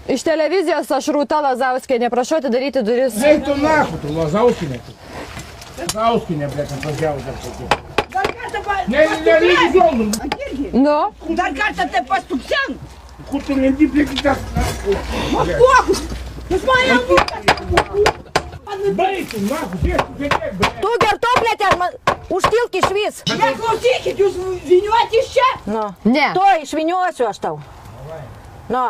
Iš televizijos aš Rūta Lazauskienė, prašau atidaryti duris. Ei tu nahu, tu Lazauskienė. Lazauskienė, blėt, atvažiavo dar tokie. Dar kartą Nereikia žiaunų. Nu? Dar kartą tai pastupsen. Kur tu lendi, blėt, į tas nahu. Kokus. Jūs mane būtent. Baigtum, nahu, blėt. Tu gertoplėtė, užtilk iš vis. Neklausykit, jūs viniuoti iš čia? Nu. Ne. To išviniuosiu aš tau. Nu.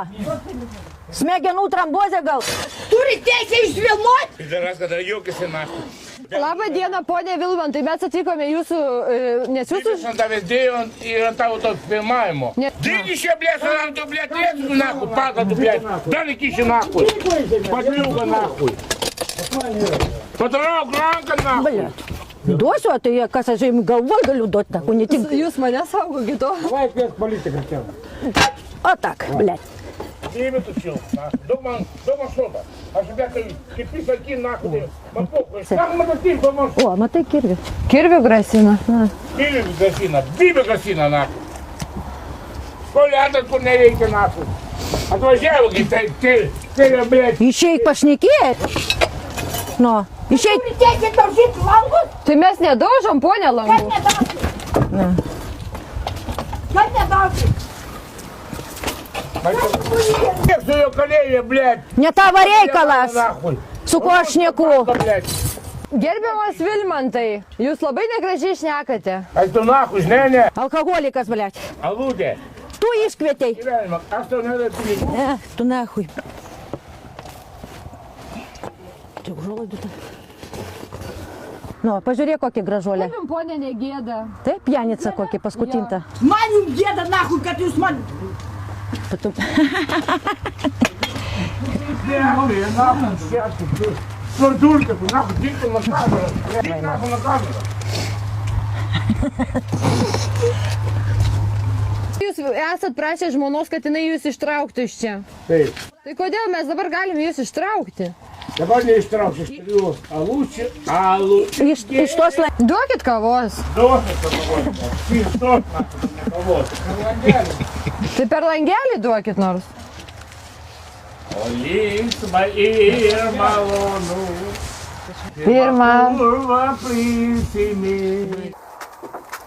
Smegenų trombozė gal. Turi teisę išvilmuoti? Pizdaras, kada juokiasi nahu. Labą dieną, ponė Vilmantai, mes atvykome jūsų, nes jūsų... Aš ant tavęs dėjau ir tavo to filmavimo. Digi šia, blėt, ant tu, blėt, lėtų nahu, pada tu, blėt. Dar įkiši nahu. Patliuka nahu. Patrauk ranką nahu. Blet. Duosiu, tai kas aš jums galvoj galiu duoti, tako netinka. Jūs mane saugokit to. Давай квест политика тем. O tak, blet. Тебе тут чё? Дома что-то. А тебя кипи саки нахуй. Мапокой. Сам мотоцикл дома. O, matai kirvi. Kirvių grasina. Бибе гасина. Бибе гасина нахуй. Коля, kur nereikia nahui. Atvažiavo, tai, blėt. Išeik pašnekėti. Nu, išeik. Turi teisę daužyti langus? Tai mes nedaužom, ponė, Kas langų. nedaužyti? Kas nedaužyti? Kiek su jo kalėjė, blėt. Ne tavo reikalas. Nahui. Su kuo aš šneku. Blėt. Gerbiamas Vilmantai, jūs labai negražiai šnekate. Ai tu nahui, ne. Alkoholikas, blet. Aludė. Tu iškvietei. Gyvenimą, aš tau nedavau pinigų. Tu nahui. Tai užuolaidų ta. Nu, pažiūrėk kokį gražuolę. Jums, ponė, negėda. Taip, Janica kokį paskutinta. Man jums gėda nahui, kad jūs man... Patum. Сордулька, нахуй, дикто на камеру. Дик нахуй на камеру. Jūs esat prašę žmonos, kad jinai jūs ištrauktų iš čia. Taip. Tai kodėl mes dabar galim jūs ištraukti? Dabar neištrauksiu, aš turiu alų. Iš tos lai... Duokit kavos. Duokit kavos. Šistos, nahui, ne kavos. Langelį. Tai per langelį duokit nors. O linksma ir malonu. Pirma. Kurva prisimė.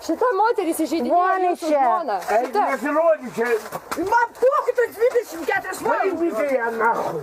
Šita moteris įžeidinėja jūsų žmoną. Eik nesirodyk čia. Man kokiu tai 24 valandas. Vaidykite ją nahui.